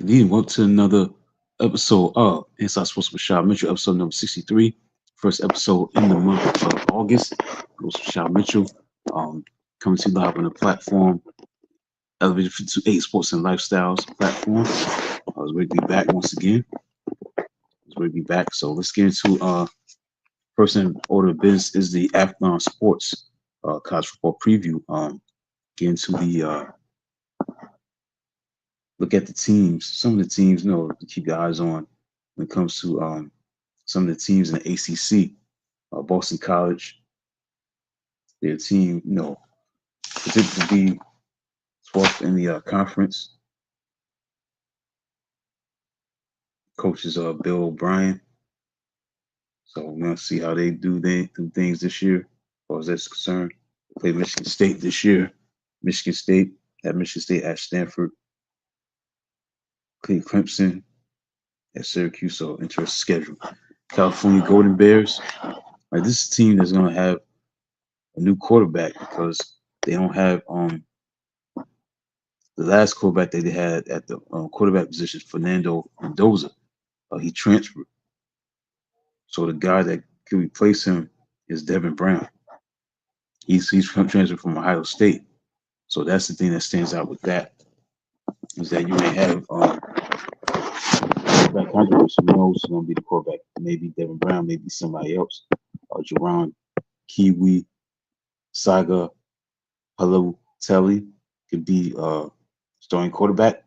Leading up to another episode of Inside Sports with Rashad Mitchell, episode number 63. First episode in the month of August. Goes to Rashad Mitchell. Um, Coming to you live on the platform, Elevated 528 Sports and Lifestyles platform. I was ready to be back once again. So let's get into first in order of business is the Athlone Sports college football preview. Get into the look at the teams. Some of the teams, to keep your eyes on when it comes to some of the teams in the ACC. Boston College, their team, predicted to be 12th in the conference. Coach is Bill O'Brien. So we're gonna see how they do things this year, as far as that's concerned. They play Michigan State this year. Michigan State at Stanford. Cleveland Clemson at Syracuse. So interesting schedule. California Golden Bears. Like, this is a team that's gonna have a new quarterback because they don't have the last quarterback that they had at the quarterback position, Fernando Mendoza. He transferred. So the guy that could replace him is Devin Brown. He's transferred from Ohio State. So that's the thing that stands out with that, is that you may have quarterback controversy. Who knows who's going to be the quarterback? Maybe Devin Brown, maybe somebody else. Jerron Kiwi, Saga Telly could be starting quarterback.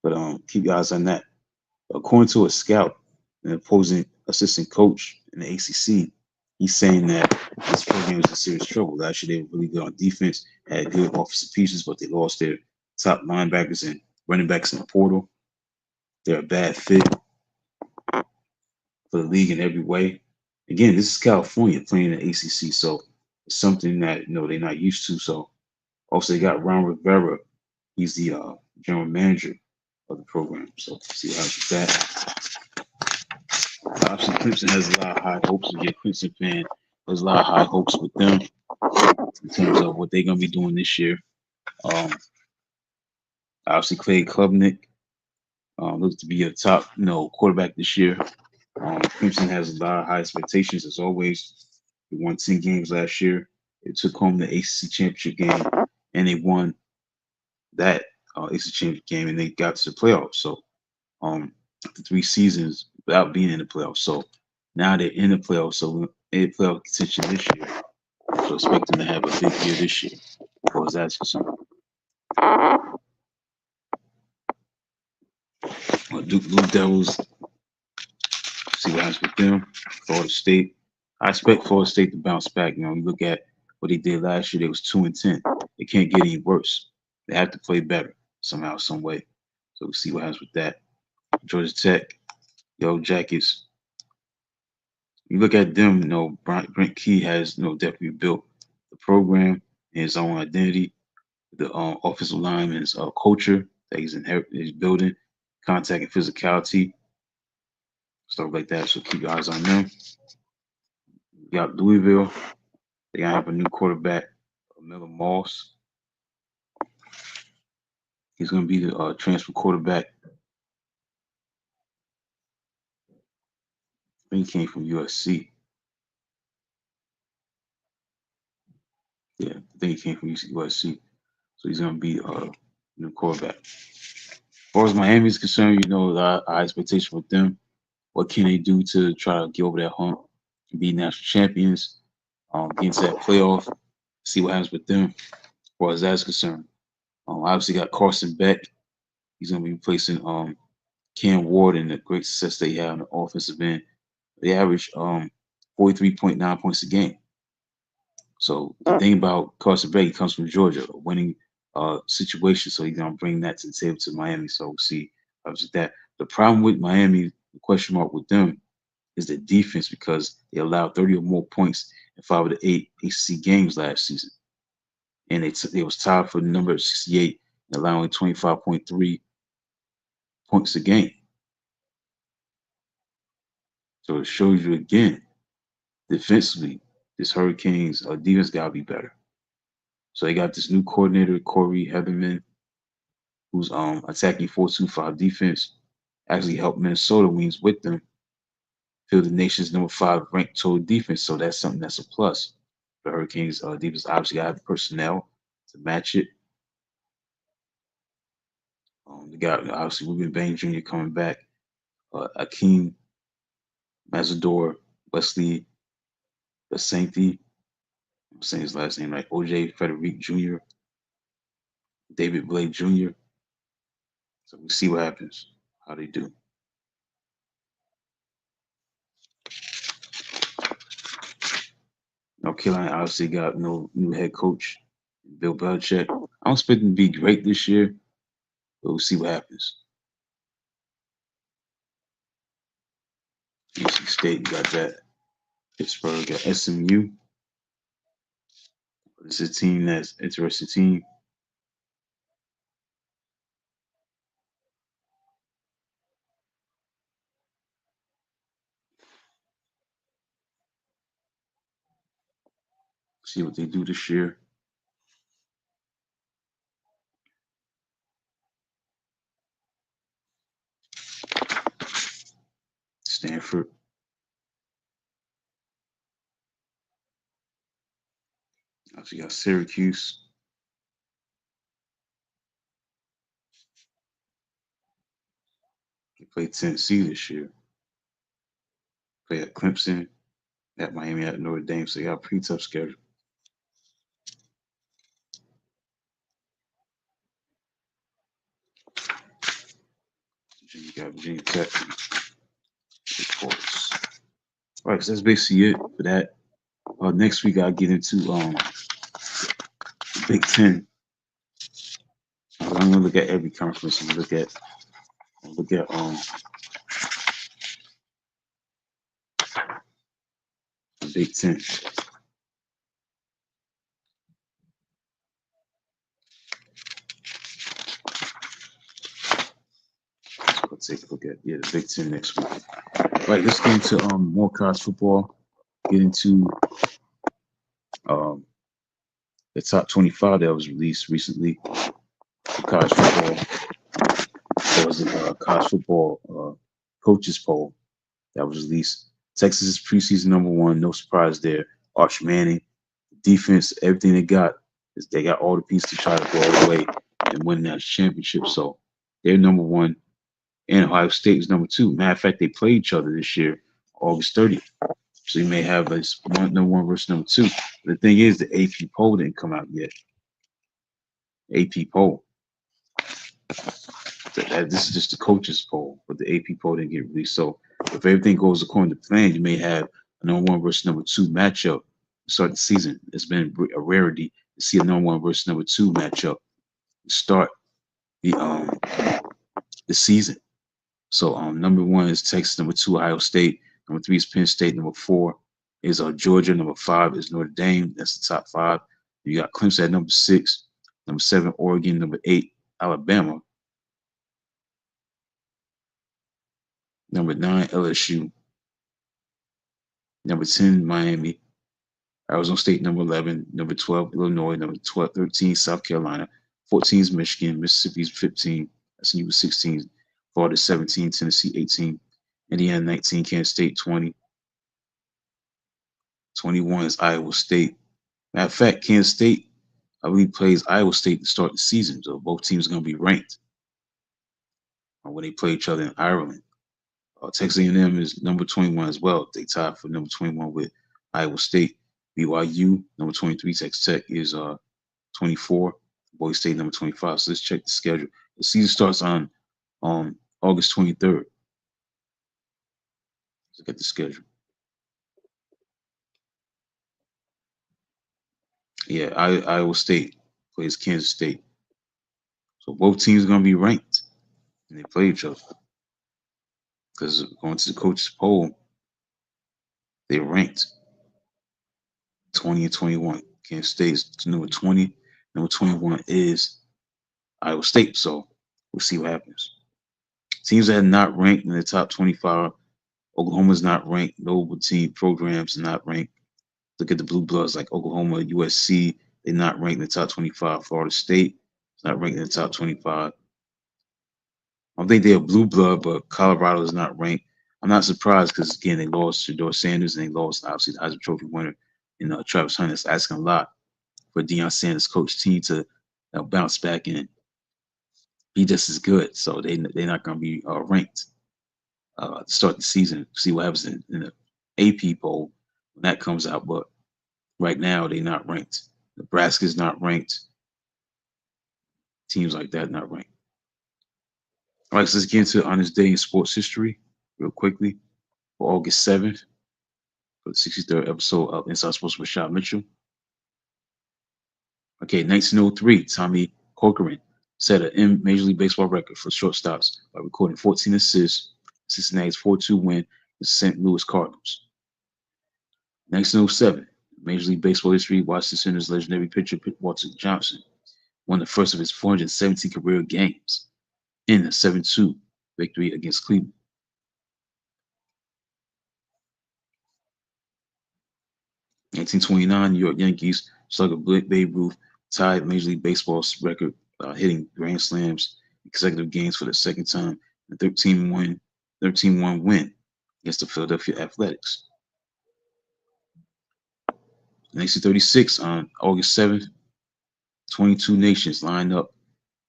But keep your eyes on that. According to a scout, an opposing assistant coach in the ACC, he's saying that this program is in serious trouble. Last year, they were really good on defense, had good offensive pieces, but they lost their top linebackers and running backs in the portal. They're a bad fit for the league in every way. Again, this is California playing in the ACC, so it's something that they're not used to. So also they got Ron Rivera. He's the general manager of the program. So see how with that. Obviously, Clemson has a lot of high hopes. If you're a Clemson fan, there's a lot of high hopes with them in terms of what they're going to be doing this year. Um, Obviously, Clay Klubnik looks to be a top, quarterback this year. Clemson has a lot of high expectations as always. They won 10 games last year. They took home the ACC championship game, and they won that ACC championship game, and they got to the playoffs. So, after 3 seasons without being in the playoffs, so now they're in the playoffs. So in playoff contention this year. So expect them to have a big year this year, as far as that's concerned. Duke Blue Devils, see what happens with them. Florida State. I expect Florida State to bounce back. You look at what they did last year, they was 2-10. It can't get any worse. They have to play better somehow, some way. So we'll see what happens with that. Georgia Tech, Yellow Jackets. You look at them, Brent Key has definitely built the program and his own identity, the offensive lineman's culture that he's building, contact and physicality, stuff like that. So keep your eyes on them. You got Louisville. They gotta have a new quarterback, Miller Moss. He's gonna be the transfer quarterback. I think he came from USC. Yeah, I think he came from USC. So he's gonna be new quarterback. As far as Miami is concerned, our expectation with them. What can they do to try to get over that hump, be national champions, get into that playoff, see what happens with them as far as that's concerned. Obviously got Carson Beck. He's gonna be replacing Cam Ward and the great success they have on the offensive end. They average 43.9 points a game. So the thing about Carson Beck, he comes from Georgia, a winning situation. So he's gonna bring that to the table to Miami. So we'll see obviously that. The problem with Miami, the question mark with them, is the defense, because they allowed 30 or more points in 5 of the 8 ACC games last season. And they was tied for the number 68, allowing 25.3 points a game. So it shows you again, defensively, this Hurricanes defense gotta be better. So they got this new coordinator, Corey Heatherman. who's attacking 4-2-5 defense, actually helped Minnesota wings with them field the nation's number 5 ranked total defense. So that's something that's a plus. The Hurricanes defense obviously got the personnel to match it. They got obviously Ruben Bain Jr. coming back, Akeem Mazador, Wesley Basenti, I'm saying his last name right, OJ Frederic Jr., David Blake Jr. So we see what happens, how they do. Now Carolina obviously got no new head coach, Bill Belichick. I don't expect him to be great this year, but we'll see what happens. NC State got that. Pittsburgh got SMU. This is a team that's interesting team. See what they do this year. Stanford. Obviously got Syracuse. They played Tennessee this year. Play at Clemson, at Miami, at Notre Dame. So they got a pretty tough schedule. You got Virginia Tech. Sports. All right, so that's basically it for that. Next week I'll get into Big Ten. I'm gonna look at every conference and look at Big Ten. Let's take a look at the Big Ten next week. All right, let's get into more college football. Get into the top 25 that was released recently for college football. There was a college football coaches poll that was released. Texas is preseason #1, no surprise there. Arch Manning, defense, everything they got all the pieces to try to go all the way and win that championship. So they're #1, and Ohio State is #2. Matter of fact, they play each other this year, August 30th. So you may have this #1 versus #2. The thing is, the AP poll didn't come out yet. AP poll. This is just the coaches poll, but the AP poll didn't get released. So if everything goes according to plan, you may have a #1 versus #2 matchup to start the season. It's been a rarity to see a #1 versus #2 matchup to start the season. So #1 is Texas, #2 Ohio State, #3 is Penn State, #4 is Georgia, #5 is Notre Dame. That's the top 5. You got Clemson at #6, #7 Oregon, #8 Alabama, #9 LSU, #10 Miami, Arizona State #11, #12 Illinois, #13 South Carolina, 14 is Michigan, Mississippi's 15, SMU 16, Florida 17, Tennessee 18, Indiana 19, Kansas State 20, 21 is Iowa State. Matter of fact, Kansas State, I believe, plays Iowa State to start the season. So both teams are going to be ranked when they play each other in Ireland. Texas A&M is #21 as well. They tied for #21 with Iowa State. BYU, #23. Texas Tech is 24. Boise State, #25. So let's check the schedule. The season starts on August 23rd. Let's look at the schedule. Yeah, Iowa State plays Kansas State. So both teams are going to be ranked and they play each other. Because going to the coaches poll, they're ranked 20 and 21. Kansas State is #20. #21 is Iowa State. So we'll see what happens. Teams that are not ranked in the top 25, Oklahoma's not ranked. Notable team programs are not ranked. Look at the Blue Bloods like Oklahoma, USC. They're not ranked in the top 25. Florida State is not ranked in the top 25. I think they're blue blood, but Colorado is not ranked. I'm not surprised because again they lost to Dor Sanders and they lost obviously the Heisman Trophy winner in Travis Hunter. It's asking a lot for Deion Sanders' coach team to bounce back and be just as good. So they're not going to be ranked to start the season. See what happens in the AP poll when that comes out. But right now they're not ranked. Nebraska's not ranked. Teams like that not ranked. All right, so let's get into on this day in sports history real quickly. For August 7th, for the 63rd episode of Inside Sports with Rashad Mitchell. Okay, 1903, Tommy Corcoran set a Major League Baseball record for shortstops by recording 14 assists, Cincinnati's 4-2 win with St. Louis Cardinals. 1907, Major League Baseball history, Washington Senators legendary pitcher Walter Johnson won the first of his 417 career games in a 7-2 victory against Cleveland. 1929, New York Yankees slugger Babe Ruth tied Major League Baseball's record, hitting grand slams in consecutive games for the second time, a 13-1 win against the Philadelphia Athletics. 1936, on August 7th, 22 nations lined up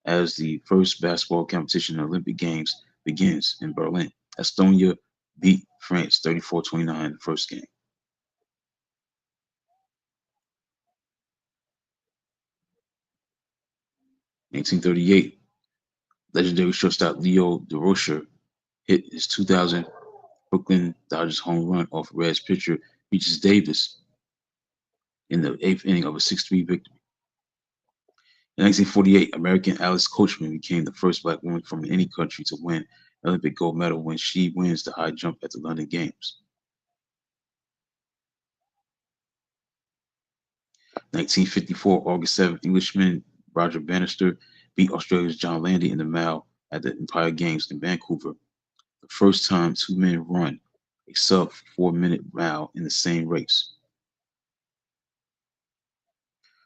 as the first basketball competition in the Olympic Games begins in Berlin. Estonia beat France 34-29 in the first game. 1938, legendary shortstop Leo DeRocher hit his 2000 Brooklyn Dodgers home run off Reds pitcher Regis Davis in the eighth inning of a 6-3 victory. In 1948, American Alice Coachman became the first black woman from any country to win an Olympic gold medal when she wins the high jump at the London Games. 1954, August 7th, Englishman Roger Bannister beat Australia's John Landy in the mile at the Empire Games in Vancouver, the first time two men run a sub 4-minute mile in the same race.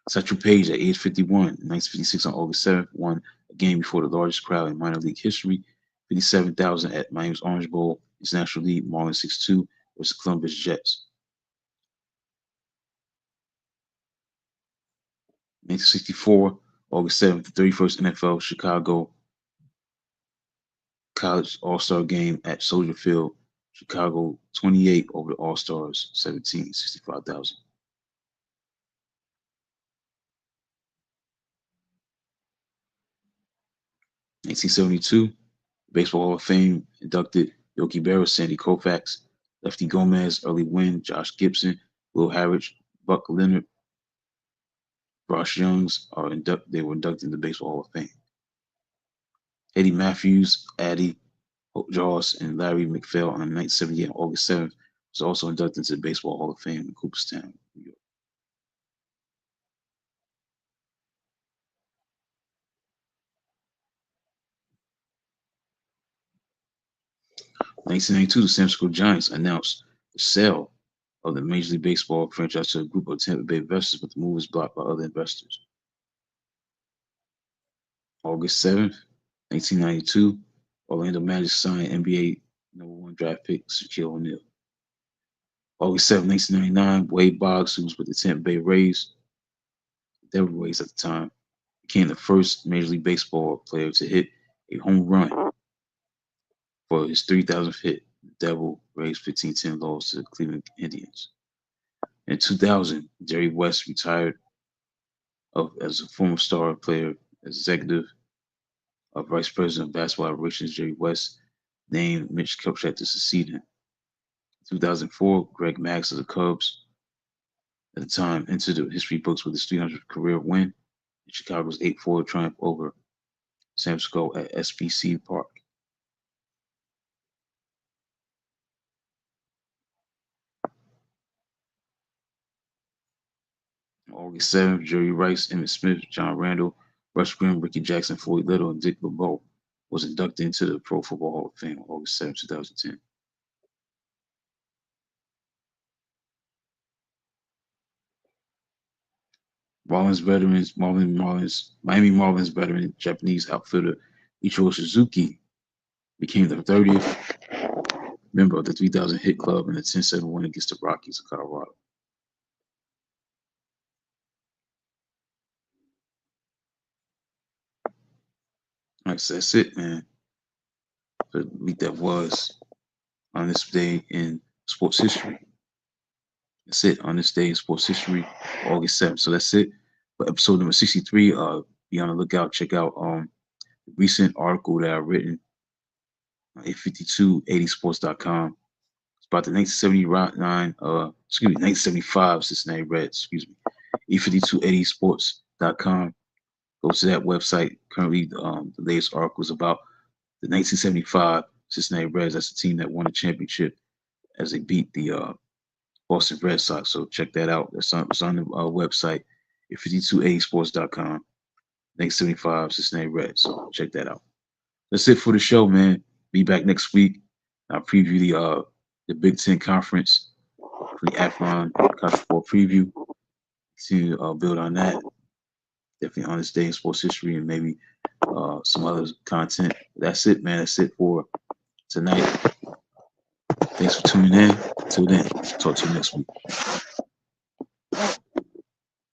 Satchel Paige, at age 51, in 1956 on August 7th, won a game before the largest crowd in minor league history, 57,000 at Miami's Orange Bowl, International League, Marlins 6-2 versus Columbus Jets. 1964, August 7th, the 31st NFL Chicago College All-Star Game at Soldier Field, Chicago 28 over the All-Stars 17, 65,000. 1972, Baseball Hall of Fame inducted Yogi Berra, Sandy Koufax, Lefty Gomez, Early Wynn, Josh Gibson, Will Harridge, Buck Leonard, Ross Youngs they were inducted in the Baseball Hall of Fame. Eddie Matthews, Addie Jaws, and Larry McPhail on 1978 on August 7th was also inducted into the Baseball Hall of Fame in Cooperstown, New York. In 1992, the San Francisco Giants announced the sale of the Major League Baseball franchise to a group of Tampa Bay investors, but the move was blocked by other investors. August 7th, 1992, Orlando Magic signed NBA #1 draft pick Shaquille O'Neal. August 7th, 1999, Wade Boggs, who was with the Tampa Bay Rays, Devil Rays at the time, became the first Major League Baseball player to hit a home run for his 3,000th hit. The Devil Rays 15-10 loss to the Cleveland Indians. In 2000, Jerry West retired as a former star player, executive of Vice President of Basketball Operations. Jerry West named Mitch Kupchak to succeed him. In 2004, Greg Max of the Cubs at the time entered the history books with his 300th career win in Chicago's 8-4 triumph over San Francisco at SBC Park. August 7th, Jerry Rice, Emmitt Smith, John Randall, Russ Grimm, Ricky Jackson, Floyd Little, and Dick LeBeau was inducted into the Pro Football Hall of Fame on August 7, 2010. Miami Marlins veteran Japanese outfielder Ichiro Suzuki became the 30th member of the 3,000 hit club in the 10-7 win against the Rockies of Colorado. All right, so that's it, man. The week that was on this day in sports history. That's it on this day in sports history, August 7th. So that's it for episode number 63. Be on the lookout. Check out the recent article that I've written on 85280sports.com. It's about the 1975 Cincinnati Reds, 85280sports.com. Go to that website. Currently, the latest article is about the 1975 Cincinnati Reds. That's the team that won the championship as they beat the Boston Red Sox. So check that out. It's on the website, 85280sports.com. 1975 Cincinnati Reds. So check that out. That's it for the show, man. Be back next week. I'll preview the Big Ten Conference for the Athlone College Football Preview. To build on that. Definitely on this day in sports history and maybe some other content. That's it, man. That's it for tonight. Thanks for tuning in. Till then, talk to you next week.